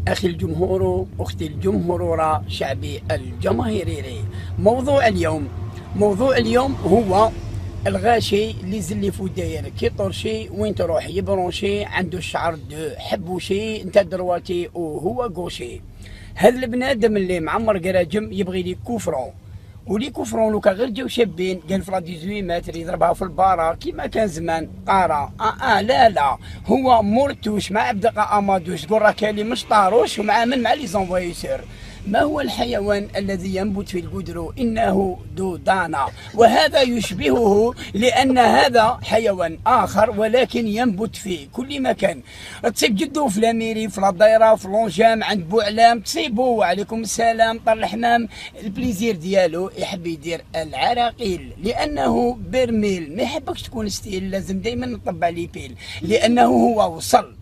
أخي الجمهور، أختي الجمهورة، شعبي الجماهيري. موضوع اليوم هو الغاشي اللي زلي داير كي طرشي وين تروح يبرونشي عنده الشعر دو حبوشي انت درواتي وهو قوشي. هذا البنادم اللي معمر قراجم يبغي لي كفرون ولي كفرون لوكا غير جاو شابين قال في 18 متر يضربها في البارة كيما كان زمان طارة. لا هو مرتوش مع بدقة امادوش تقول راه كالي مش طاروش ومع لي زونفويسور. ما هو الحيوان الذي ينبت في القدر؟ إنه دودانا، وهذا يشبهه لأن هذا حيوان آخر ولكن ينبت في كل مكان. تصيب جدو في لاميري، في الدايرة، في لونجام، عند بوعلام، تصيبو وعليكم السلام طر الحمام. البليزير ديالو يحب يدير العراقيل لأنه برميل، ما يحبكش تكون ستيل، لازم دايما نطبع لي بيل لأنه هو وصل.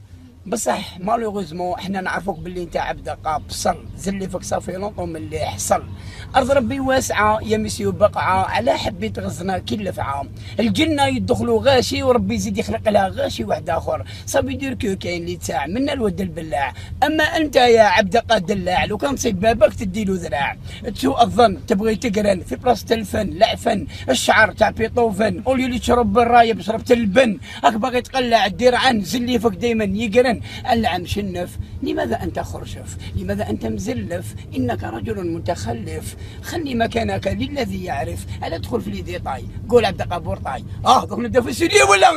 بصح مالوغوزمون احنا نعرفوك باللي انت عبد قابصل زلي فيك صافي لونطو من اللي حصل. ارض ربي واسعه يا مسيو بقعه، على حبيت غزنا كي اللفعه. الجنه يدخلوا غاشي وربي يزيد يخلق لها غاشي واحد اخر. صافي يدير كاين اللي تاع من الود البلاع. اما انت يا عبد دلاع لو كان تصيب بابك تديلو ذراع. تسوء الظن تبغي تقرن في بلاصه الفن لعفن الشعر تاع بيطوفن قولي لي تشرب بالرايب شربت اللبن راك باغي تقلع دير عن زلي فيك دايما يقرن. العم شنف لماذا أنت خرشف؟ لماذا أنت مزلف؟ إنك رجل متخلف. خلي مكانك للذي يعرف. ألا تدخل في لي ديطاي قول عبد القابور طاي دوك نبدا في السورية ولا